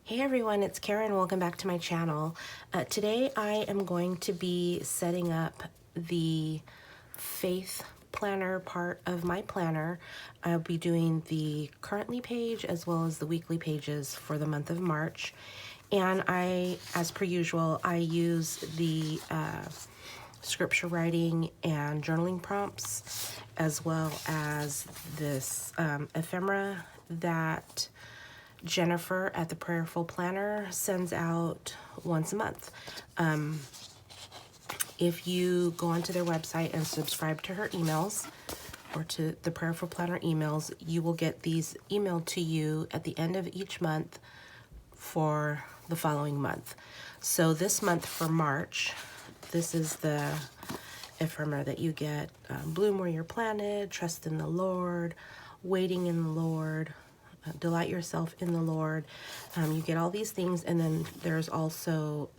Hey everyone, it's Karen. Welcome back to my channel. Today I am going to be setting up the faith planner part of my planner. I'll be doing the currently page as well as the weekly pages for the month of March. And as per usual, I use the scripture writing and journaling prompts, as well as this ephemera that Jennifer at the Prayerful Planner sends out once a month. If you go onto their website and subscribe to her emails or to the Prayerful Planner emails, you will get these emailed to you at the end of each month for the following month. So this month for March, this is the ephemera that you get. Bloom where you're planted, trust in the Lord, waiting in the Lord, delight yourself in the Lord. You get all these things, and then there's also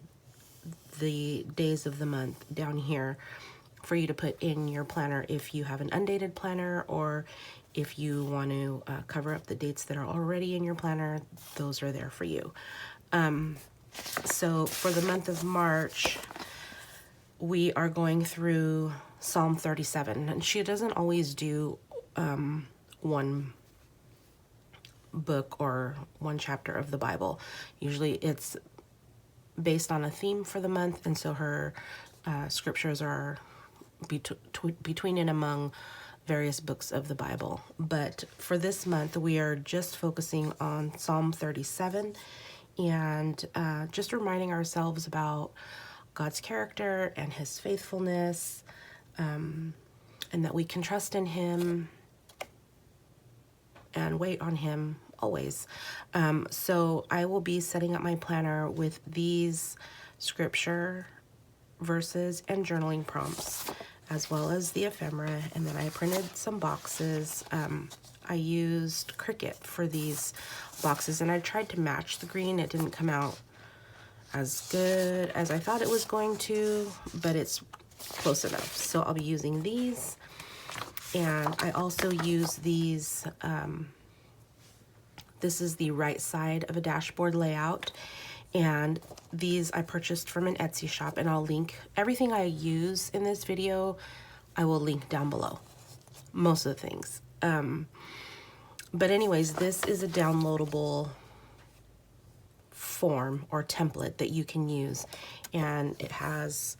the days of the month down here for you to put in your planner if you have an undated planner, or if you want to cover up the dates that are already in your planner. Those are there for you. So for the month of March, we are going through Psalm 37, and she doesn't always do one book or one chapter of the Bible. Usually it's based on a theme for the month, and so her scriptures are between and among various books of the Bible. But for this month, we are just focusing on Psalm 37 and just reminding ourselves about God's character and his faithfulness, and that we can trust in him and wait on him always. So I will be setting up my planner with these scripture verses and journaling prompts, as well as the ephemera. And then I printed some boxes. I used Cricut for these boxes, and I tried to match the green. It didn't come out as good as I thought it was going to, but it's close enough. So I'll be using these. And I also use these, this is the right side of a dashboard layout. And these I purchased from an Etsy shop, and I'll link everything I use in this video. I will link down below, most of the things. But anyways, this is a downloadable form or template that you can use. And it has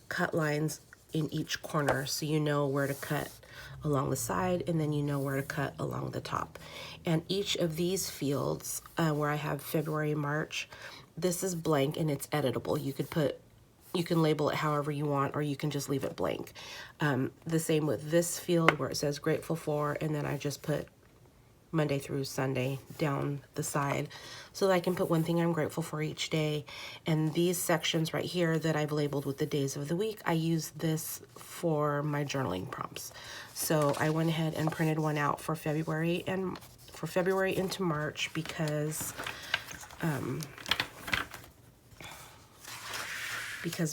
cut lines in each corner, so you know where to cut along the side, and then you know where to cut along the top. And each of these fields, where I have February, March, this is blank and it's editable. You can label it however you want, or you can just leave it blank. The same with this field where it says grateful for, and then I just put Monday through Sunday down the side, so that I can put one thing I'm grateful for each day. And these sections right here that I've labeled with the days of the week, I use this for my journaling prompts. So I went ahead and printed one out for February into March, because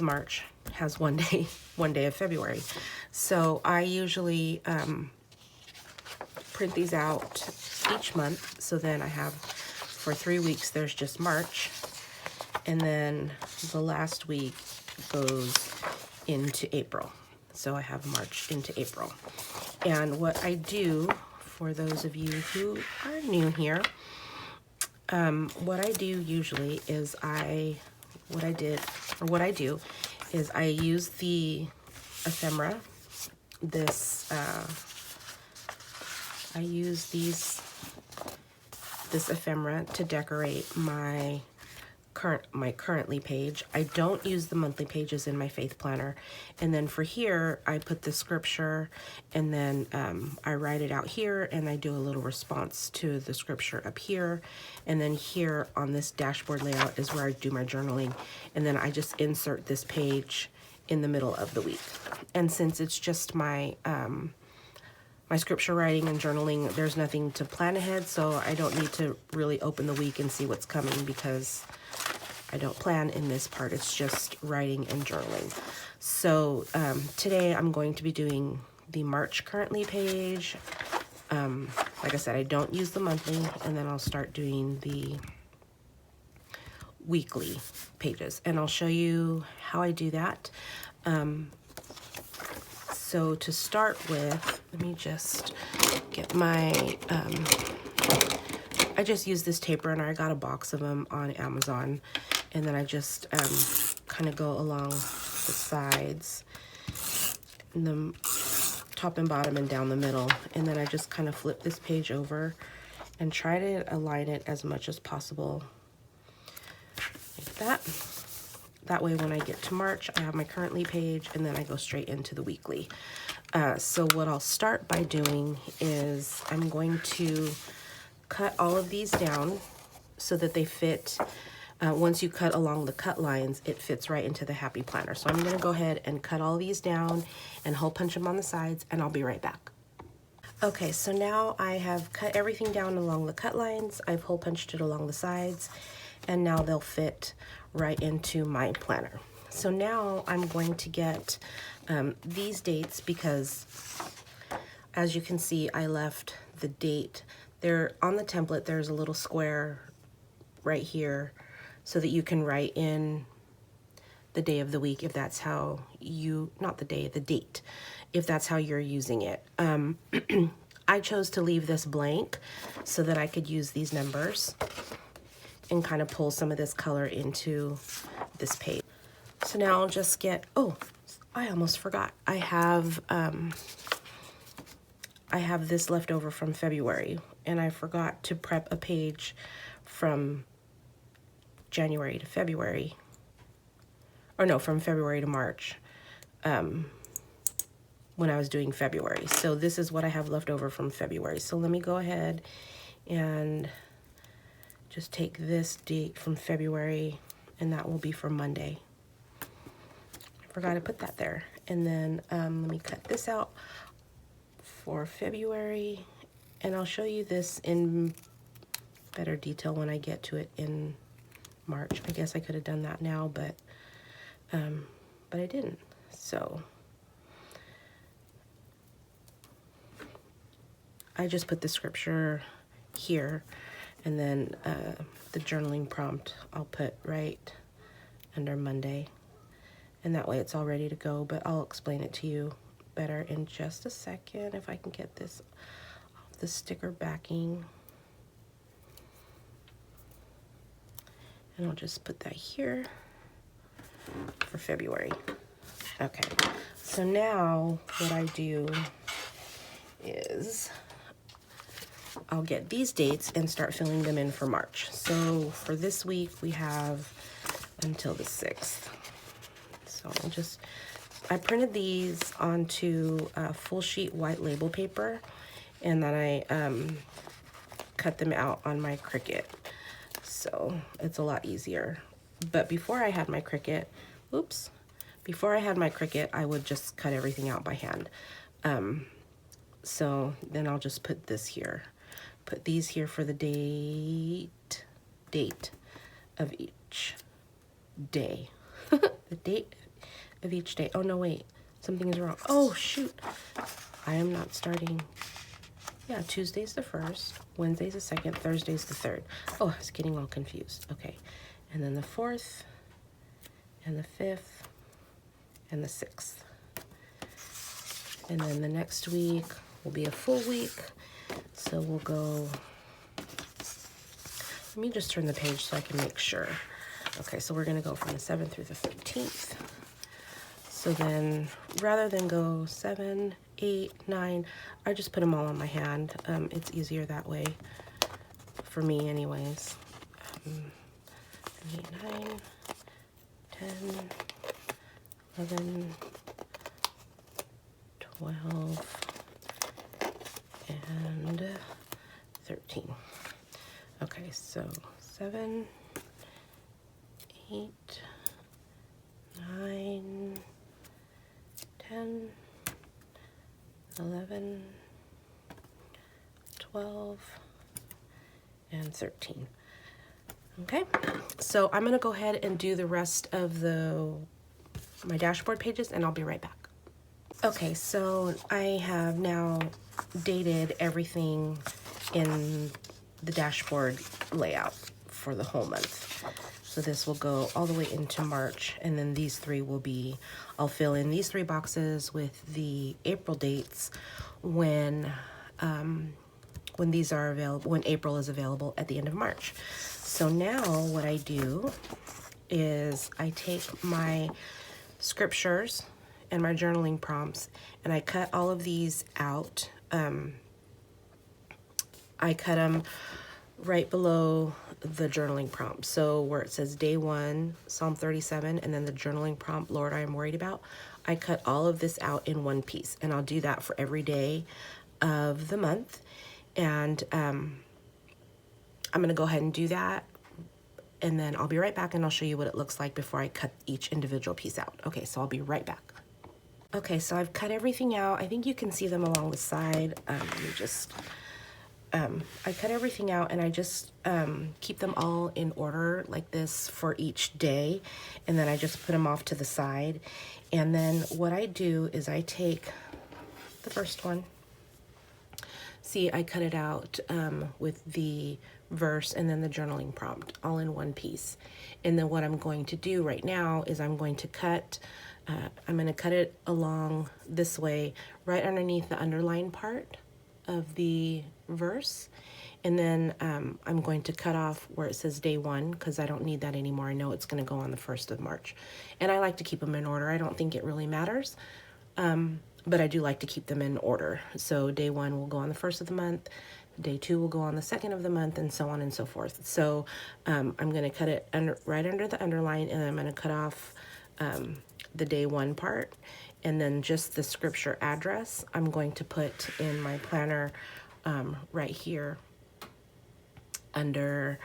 March has one day of February. So I usually print these out each month. So then I have, for 3 weeks, there's just March, and then the last week goes into April. So I have March into April. And what I do, for those of you who are new here, what I do usually is I use the ephemera. I use this ephemera to decorate my currently page. I don't use the monthly pages in my faith planner. And then for here, I put the scripture, and then I write it out here, and I do a little response to the scripture up here. And then here on this dashboard layout is where I do my journaling. And then I just insert this page in the middle of the week. And since it's just my scripture writing and journaling, there's nothing to plan ahead, so I don't need to really open the week and see what's coming, because I don't plan in this part. It's just writing and journaling. So today I'm going to be doing the March currently page. Like I said, I don't use the monthly, and then I'll start doing the weekly pages, and I'll show you how I do that. So to start with, let me just get my, I just use this tape runner. I got a box of them on Amazon, and then I just kind of go along the sides, and the top and bottom and down the middle, and then I just kind of flip this page over and try to align it as much as possible like that. That way when I get to March, I have my currently page, and then I go straight into the weekly. So what I'll start by doing is I'm going to cut all of these down so that they fit. Once you cut along the cut lines, it fits right into the Happy Planner. So I'm gonna go ahead and cut all these down and hole punch them on the sides, and I'll be right back. Okay, so now I have cut everything down along the cut lines. I've hole punched it along the sides, and now they'll fit right into my planner. So now I'm going to get these dates, because as you can see, I left the date there on the template. There's a little square right here so that you can write in the day of the week if that's how you, not the day, the date, if that's how you're using it. I chose to leave this blank so that I could use these numbers and kind of pull some of this color into this page. So now I'll just get, oh, I almost forgot. I have this left over from February, and I forgot to prep a page from January to February, or no, from February to March, when I was doing February. So this is what I have left over from February. So let me go ahead and just take this date from February, and that will be for Monday. I forgot to put that there. And then let me cut this out for February, and I'll show you this in better detail when I get to it in March. I guess I could have done that now, but I didn't. So I just put the scripture here, and then the journaling prompt I'll put right under Monday, and that way it's all ready to go. But I'll explain it to you better in just a second if I can get this off the sticker backing. And I'll just put that here for February. Okay, so now what I do is I'll get these dates and start filling them in for March. So for this week, we have until the 6th. So I printed these onto full sheet white label paper, and then I cut them out on my Cricut. So it's a lot easier. But before I had my Cricut, I would just cut everything out by hand. So then I'll just put this here. Put these here for the date of each day. The date of each day. Oh no, wait, something is wrong. Oh shoot, I am not starting. Yeah, Tuesday's the 1st, Wednesday's the 2nd, Thursday's the 3rd. Oh, I was getting all confused. Okay, and then the 4th, and the 5th, and the 6th. And then the next week will be a full week. So we'll go, let me just turn the page so I can make sure. Okay, so we're gonna go from the 7th through the 13th. So then rather than go 7, 8, 9, I just put them all on my hand. It's easier that way for me anyways. 8, 9, 10, 11, 12, and 13. Okay, so 7, 8, 9, 10, 11, 12, and 13. Okay, so I'm gonna go ahead and do the rest of my dashboard pages, and I'll be right back. Okay, so I have now dated everything in the dashboard layout for the whole month. So So this will go all the way into March, and then these three will be, I'll fill in these 3 boxes with the April dates when these are available, when April is available at the end of March. So now what I do is I take my scriptures and my journaling prompts, and I cut all of these out. I cut them right below the journaling prompt. So where it says day 1, Psalm 37, and then the journaling prompt, Lord, I am worried about, I cut all of this out in one piece, and I'll do that for every day of the month. And I'm going to go ahead and do that, and then I'll be right back and I'll show you what it looks like before I cut each individual piece out. Okay, so I'll be right back. Okay, so I've cut everything out. I think you can see them along the side. I cut everything out, and I just keep them all in order like this for each day, and then I just put them off to the side. And then what I do is I take the first one. See, I cut it out with the verse and then the journaling prompt all in one piece. And then what I'm going to do right now is I'm going to cut it along this way, right underneath the underline part of the verse. And then I'm going to cut off where it says day 1, because I don't need that anymore. I know it's going to go on the 1st of March. And I like to keep them in order. I don't think it really matters. But I do like to keep them in order. So day 1 will go on the 1st of the month, day 2 will go on the 2nd of the month, and so on and so forth. So I'm going to cut it right under the underline, and I'm going to cut off the day 1 part, and then just the scripture address I'm going to put in my planner right here under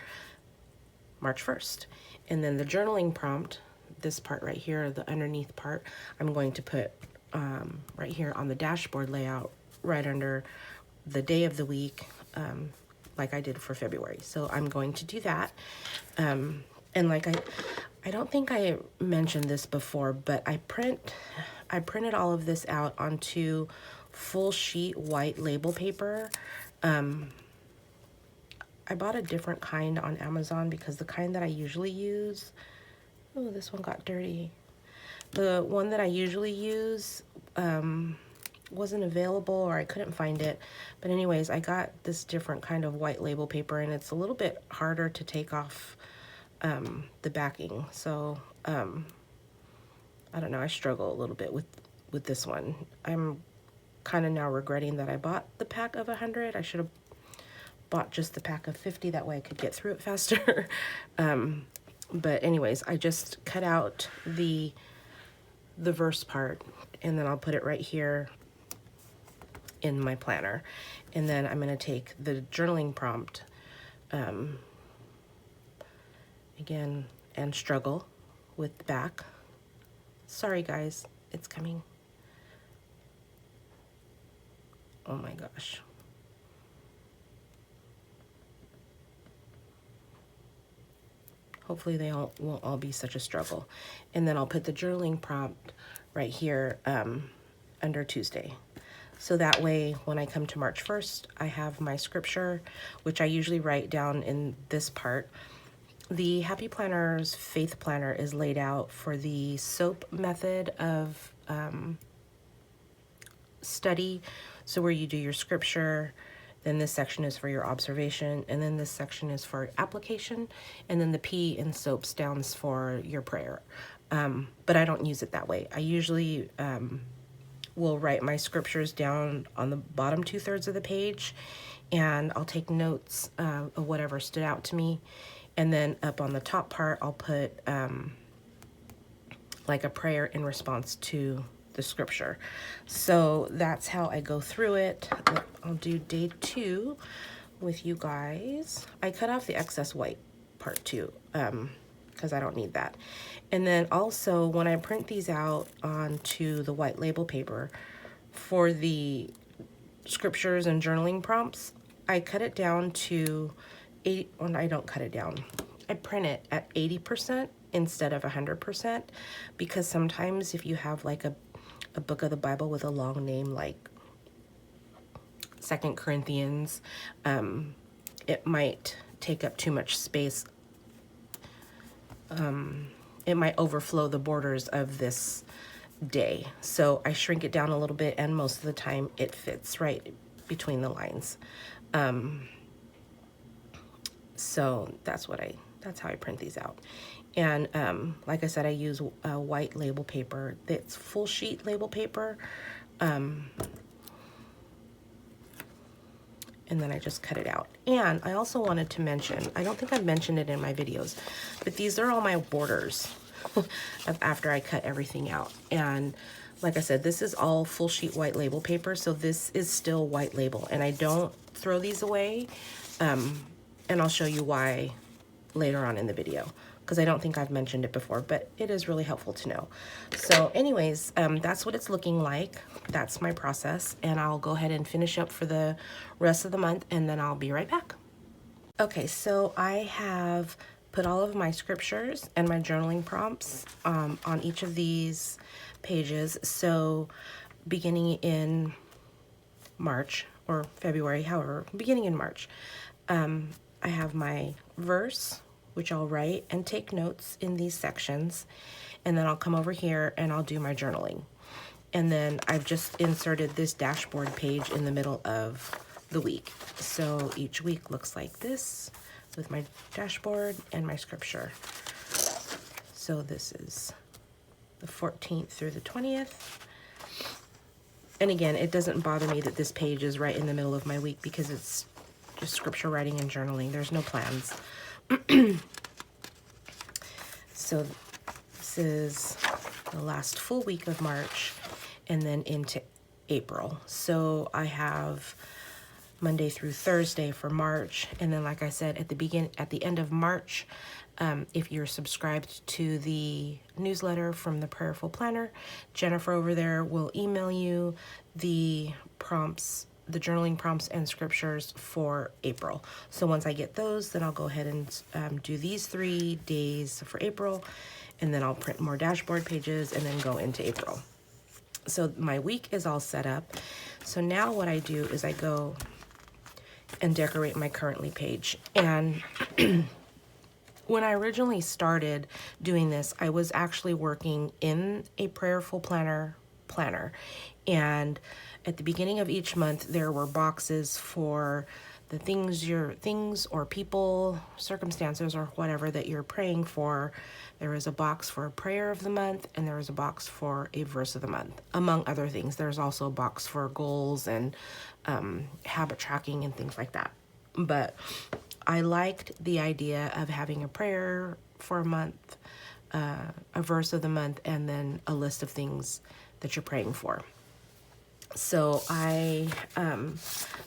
March 1st. And then the journaling prompt, this part right here, the underneath part, I'm going to put right here on the dashboard layout, right under the day of the week, like I did for February. So I'm going to do that. And like I don't think I mentioned this before, but I printed all of this out onto full sheet white label paper. I bought a different kind on Amazon because the kind that I usually use, oh, this one got dirty. The one that I usually use wasn't available, or I couldn't find it. But anyways, I got this different kind of white label paper, and it's a little bit harder to take off the backing. So I don't know, I struggle a little bit with this one. I'm kind of now regretting that I bought the pack of 100. I should have bought just the pack of 50, that way I could get through it faster. But anyways, I just cut out the verse part, and then I'll put it right here in my planner. And then I'm going to take the journaling prompt again and struggle with the back. Sorry guys, it's coming. Oh my gosh. Hopefully they won't all be such a struggle. And then I'll put the journaling prompt right here under Tuesday. So that way, when I come to March 1st, I have my scripture, which I usually write down in this part. The Happy Planner's Faith Planner is laid out for the SOAP method of study. So where you do your scripture, then this section is for your observation, and then this section is for application, and then the P in SOAP stands for your prayer. But I don't use it that way. I usually will write my scriptures down on the bottom 2/3 of the page, and I'll take notes of whatever stood out to me. And then up on the top part, I'll put like a prayer in response to the scripture. So that's how I go through it. I'll do day 2 with you guys. I cut off the excess white part too, because I don't need that. And then also when I print these out onto the white label paper for the scriptures and journaling prompts, I cut it down to 80, well, I don't cut it down. I print it at 80% instead of 100%, because sometimes if you have like a book of the Bible with a long name like 2 Corinthians, it might take up too much space it might overflow the borders of this day. So I shrink it down a little bit, and most of the time it fits right between the lines. So that's how I print these out. And like I said, I use white label paper. It's full sheet label paper. And then I just cut it out. And I also wanted to mention, I don't think I've mentioned it in my videos, but these are all my borders after I cut everything out. And like I said, this is all full sheet white label paper, so this is still white label, and I don't throw these away. And I'll show you why later on in the video, because I don't think I've mentioned it before, but it is really helpful to know. So anyways, that's what it's looking like. That's my process, and I'll go ahead and finish up for the rest of the month, and then I'll be right back. Okay, so I have put all of my scriptures and my journaling prompts on each of these pages. So beginning in March or February, however, beginning in March, I have my verse, which I'll write and take notes in these sections, and then I'll come over here and I'll do my journaling. And then I've just inserted this dashboard page in the middle of the week. So each week looks like this with my dashboard and my scripture. So this is the 14th through the 20th. And again, it doesn't bother me that this page is right in the middle of my week because it's just scripture writing and journaling. There's no plans. So this is the last full week of March and then into April. So I have Monday through Thursday for March, and then like I said at the end of March, if you're subscribed to the newsletter from the Prayerful Planner, Jennifer over there will email you the prompts, the journaling prompts and scriptures for April. So once I get those, then I'll go ahead and do these 3 days for April, and then I'll print more dashboard pages and then go into April. So my week is all set up. So now what I do is I go and decorate my currently page. And when I originally started doing this, I was actually working in a Prayerful planner. And at the beginning of each month, there were boxes for the things or people, circumstances, or whatever that you're praying for. There was a box for a prayer of the month, and there was a box for a verse of the month, among other things. There's also a box for goals and habit tracking and things like that. But I liked the idea of having a prayer for a month, a verse of the month, and then a list of things that you're praying for. So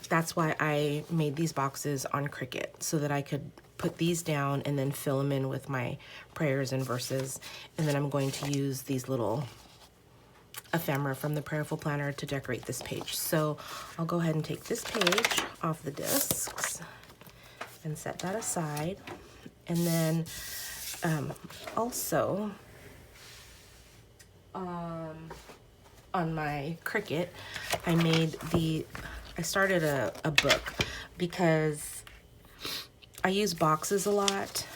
that's why I made these boxes on Cricut, so that I could put these down and then fill them in with my prayers and verses. And then I'm going to use these little ephemera from the Prayerful Planner to decorate this page. So I'll go ahead and take this page off the discs and set that aside. And then also on my Cricut, I started a book because I use boxes a lot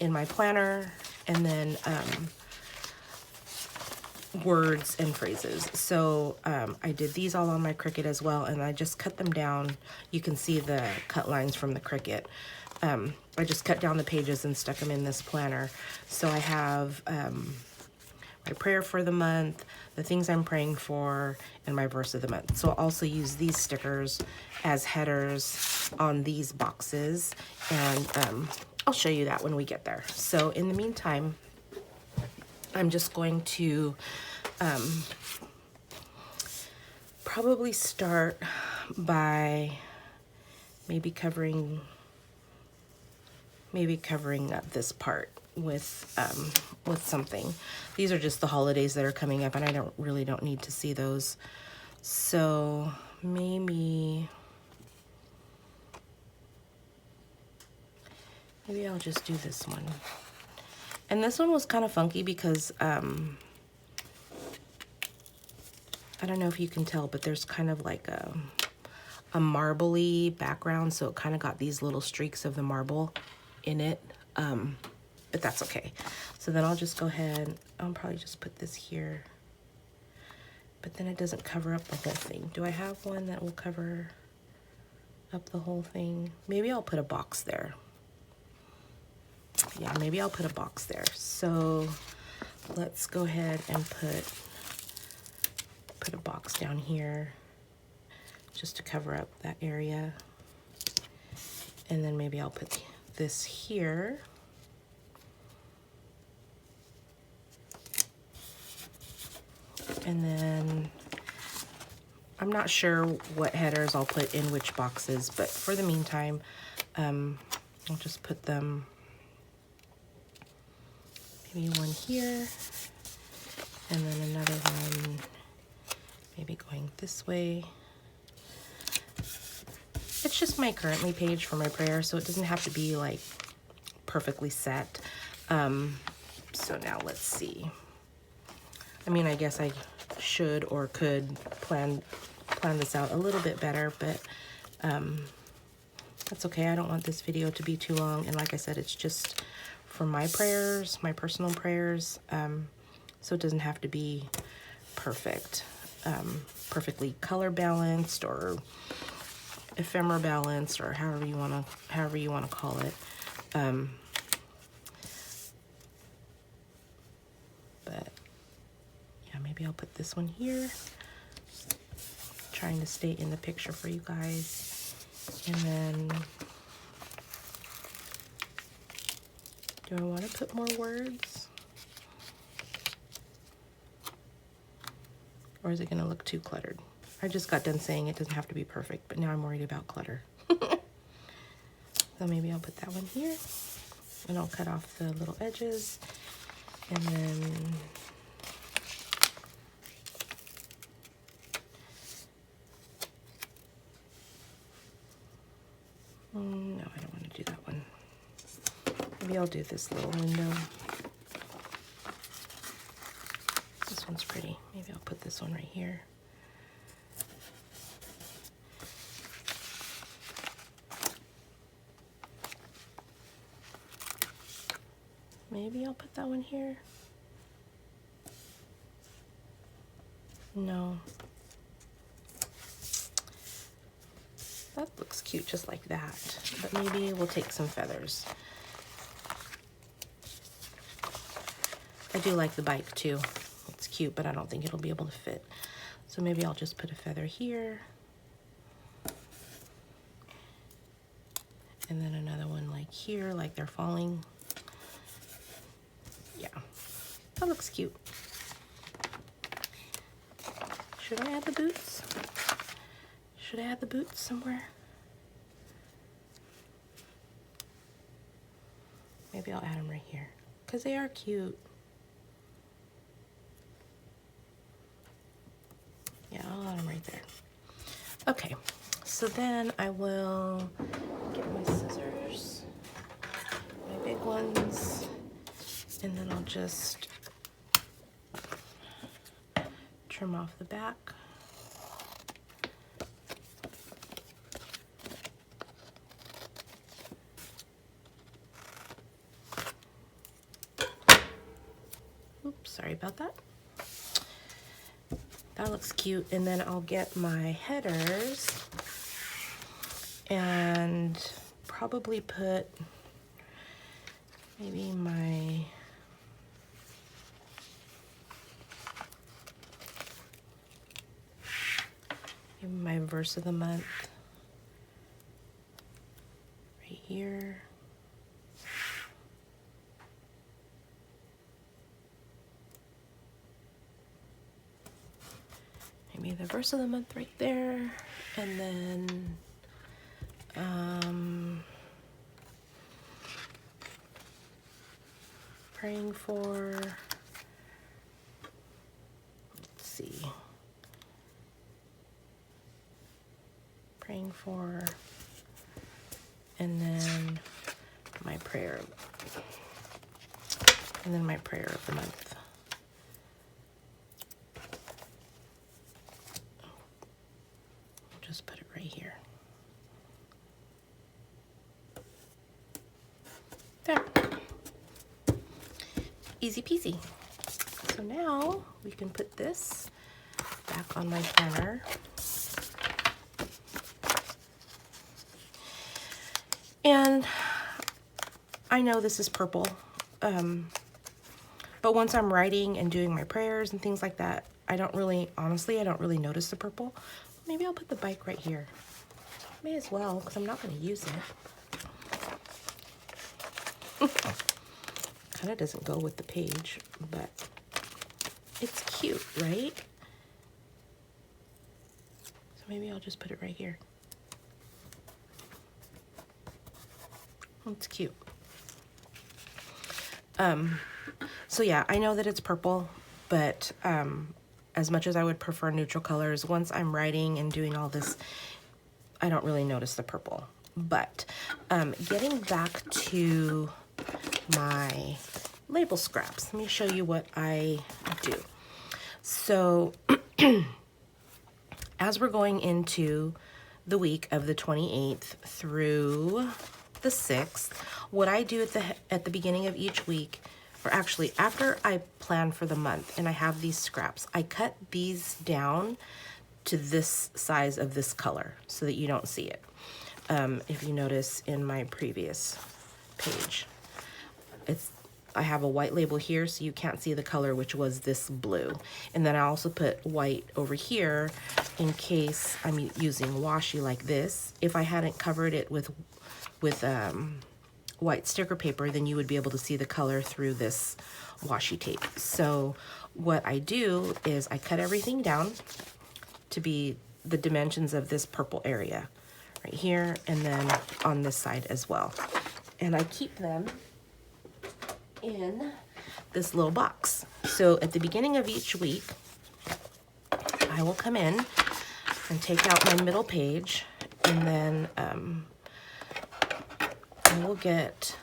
in my planner, and then words and phrases. So I did these all on my Cricut as well, and I just cut them down. You can see the cut lines from the Cricut. I just cut down the pages and stuck them in this planner. So I have my prayer for the month, the things I'm praying for, and my verse of the month. So I'll also use these stickers as headers on these boxes, and I'll show you that when we get there. So in the meantime, I'm just going to probably start by maybe covering up this part with something. These are just the holidays that are coming up, and I don't need to see those. So maybe I'll just do this one. And this one was kind of funky because I don't know if you can tell, but there's kind of like a marbly background, so it kind of got these little streaks of the marble in it. but that's okay. So then I'll just go ahead, I'll probably just put this here, but then it doesn't cover up the whole thing. Do I have one that will cover up the whole thing? Maybe I'll put a box there. Yeah, maybe I'll put a box there. So let's go ahead and put a box down here just to cover up that area. And then maybe I'll put this here. And then I'm not sure what headers I'll put in which boxes, but for the meantime, I'll just put them, maybe one here, and then another one maybe going this way. It's just my currently page for my prayer, so it doesn't have to be like perfectly set. So now let's see. I mean, I guess I should or could plan this out a little bit better, but that's okay. I don't want this video to be too long, and like I said, it's just for my prayers, my personal prayers, so it doesn't have to be perfect, perfectly color balanced or ephemera balanced, or however you want to call it. But yeah, maybe I'll put this one here, trying to stay in the picture for you guys. And then, do I want to put more words, or is it going to look too cluttered? I just got done saying it doesn't have to be perfect, but now I'm worried about clutter. So maybe I'll put that one here, and I'll cut off the little edges, and then no, I don't want to do that one. Maybe I'll do this little window. This one's pretty. Maybe I'll put this one right here. Maybe I'll put that one here. No. That looks cute just like that, but maybe we'll take some feathers. I do like the bike too. It's cute, but I don't think it'll be able to fit. So maybe I'll just put a feather here. And then another one like here, like they're falling. Yeah, that looks cute. Should I add the boots? Should I add the boots somewhere? Maybe I'll add them right here, because they are cute. Yeah, I'll add them right there. Okay, so then I will get my scissors, my big ones, and then I'll just trim off the back. Oops, sorry about that. That looks cute. And then I'll get my headers and probably put maybe my verse of the month right here. Maybe the verse of the month right there, and then praying for, let's see, praying for, and then my prayer, and then my prayer of the month. I'll just put it right here. There. Easy peasy. So now we can put this back on my planner. And I know this is purple, but once I'm writing and doing my prayers and things like that, I don't really notice the purple. Maybe I'll put the bike right here. May as well, because I'm not going to use it. Kind of doesn't go with the page, but it's cute, right? So maybe I'll just put it right here. It's cute. So yeah, I know that it's purple, but as much as I would prefer neutral colors, once I'm writing and doing all this, I don't really notice the purple. But getting back to my label scraps, let me show you what I do. So as we're going into the week of the 28th through the 6th, what I do at the beginning of each week, or actually after I plan for the month and I have these scraps, I cut these down to this size of this color so that you don't see it. If you notice in my previous page, I have a white label here so you can't see the color, which was this blue. And then I also put white over here in case I'm using washi like this. If I hadn't covered it with white sticker paper, then you would be able to see the color through this washi tape. So what I do is I cut everything down to be the dimensions of this purple area right here, and then on this side as well. And I keep them in this little box. So at the beginning of each week, I will come in and take out my middle page, and then I will get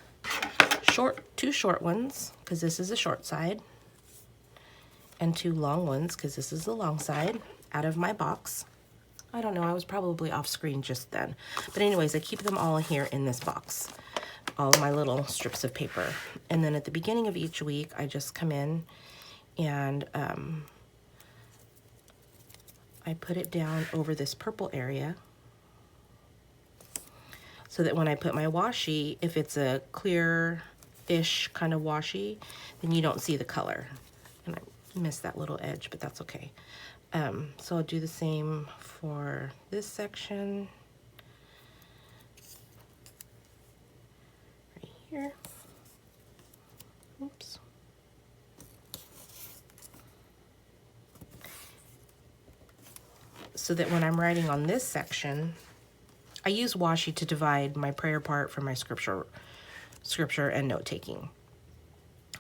two short ones, because this is a short side, and two long ones, because this is the long side, out of my box. I don't know, I was probably off screen just then. But anyways, I keep them all here in this box, all my little strips of paper. And then at the beginning of each week, I just come in and I put it down over this purple area, so that when I put my washi, if it's a clear-ish kind of washi, then you don't see the color. And I missed that little edge, but that's okay. So I'll do the same for this section. Right here. Oops. So that when I'm writing on this section, I use washi to divide my prayer part from my scripture and note-taking.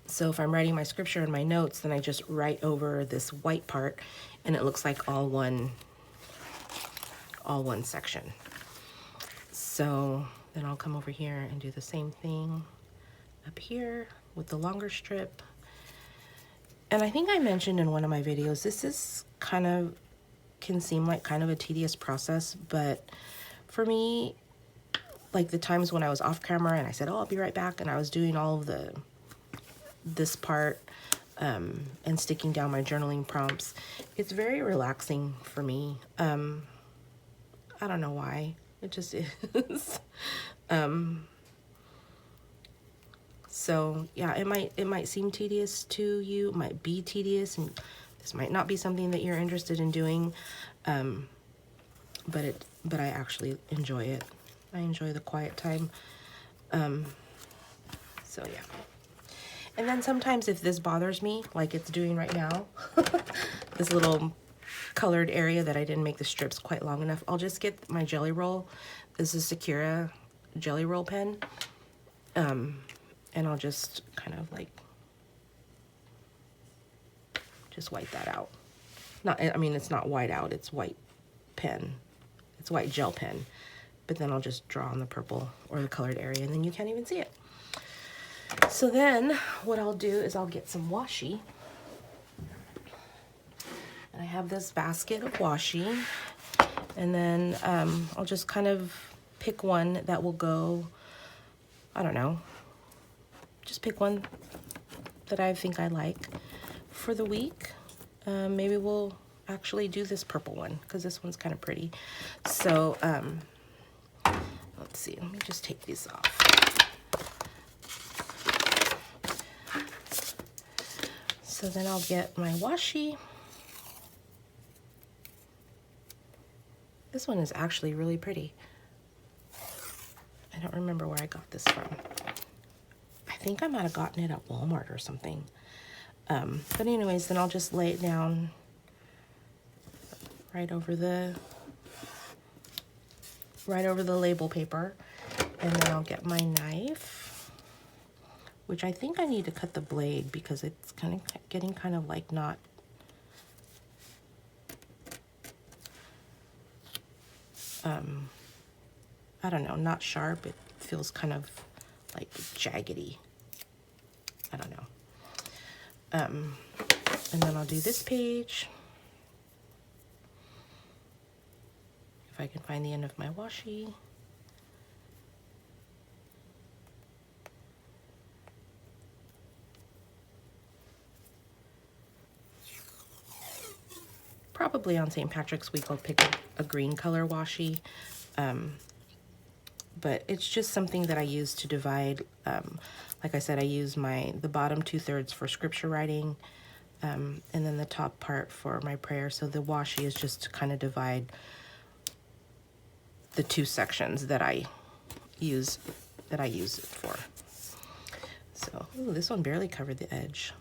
So if I'm writing my scripture and my notes, then I just write over this white part, and it looks like all one section. So then I'll come over here and do the same thing up here with the longer strip. And I think I mentioned in one of my videos, this is can seem like kind of a tedious process, but for me, like the times when I was off camera and I said, oh, I'll be right back, and I was doing all of this part and sticking down my journaling prompts, it's very relaxing for me. I don't know why, it just is. So yeah, it might seem tedious to you, it might be tedious, and this might not be something that you're interested in doing, but I actually enjoy it. I enjoy the quiet time. So yeah. And then sometimes if this bothers me, like it's doing right now, this little colored area that I didn't make the strips quite long enough, I'll just get my Jelly Roll. This is Sakura Jelly Roll pen. And I'll just kind of like, just white that out. I mean, it's not white out, it's white pen. It's white gel pen. But then I'll just draw on the purple or the colored area, and then you can't even see it. So then what I'll do is I'll get some washi. And I have this basket of washi. And then I'll just kind of pick one that will go, I don't know, just pick one that I think I like for the week. Maybe we'll actually do this purple one because this one's kind of pretty. So let's see, let me just take these off. So then I'll get my washi. This one is actually really pretty. I don't remember where I got this from. I think I might have gotten it at Walmart or something. But anyways, then I'll just lay it down right over the label paper, and then I'll get my knife, which I think I need to cut the blade because it's kind of getting kind of like not I don't know, not sharp. It feels kind of like jaggedy. I don't know. And then I'll do this page. If I can find the end of my washi. Probably on St. Patrick's Week I'll pick a green color washi. But it's just something that I use to divide. Like I said, I use the bottom 2/3 for scripture writing, and then the top part for my prayer. So the washi is just to kind of divide the two sections that I use it for. So, ooh, this one barely covered the edge.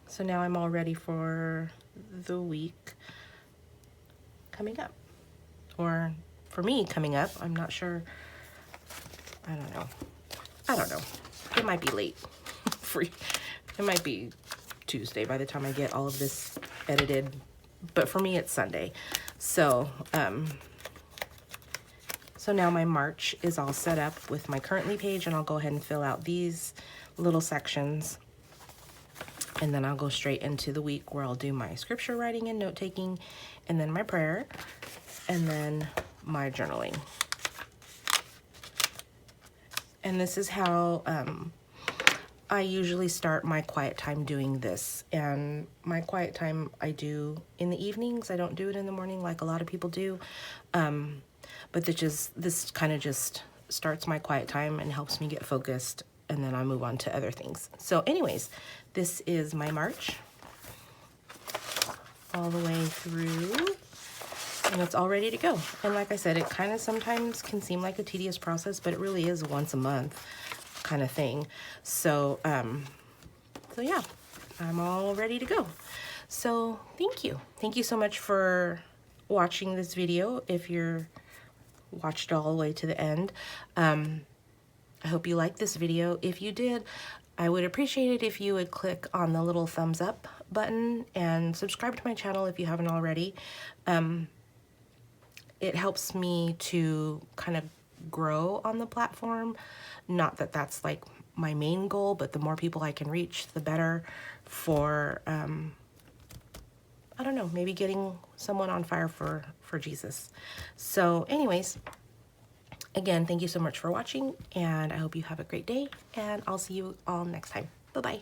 So now I'm all ready for the week coming up. Or for me coming up, I'm not sure. I don't know. It might be late. It might be Tuesday by the time I get all of this edited. But for me, it's Sunday. So, so now my March is all set up with my currently page, and I'll go ahead and fill out these little sections. And then I'll go straight into the week where I'll do my scripture writing and note taking, and then my prayer, and then my journaling. And this is how I usually start my quiet time doing this. And my quiet time I do in the evenings. I don't do it in the morning like a lot of people do. But this kind of just starts my quiet time and helps me get focused, and then I move on to other things. So anyways, this is my March all the way through, and it's all ready to go. And like I said, it kind of sometimes can seem like a tedious process, but it really is once a month kind of thing. So, so yeah, I'm all ready to go. So thank you. Thank you so much for watching this video. If you're watched all the way to the end, I hope you liked this video. If you did, I would appreciate it if you would click on the little thumbs up button and subscribe to my channel if you haven't already. It helps me to kind of grow on the platform. Not that that's like my main goal, but the more people I can reach, the better for, I don't know, maybe getting someone on fire for Jesus. So anyways, again, thank you so much for watching, and I hope you have a great day, and I'll see you all next time. Bye-bye.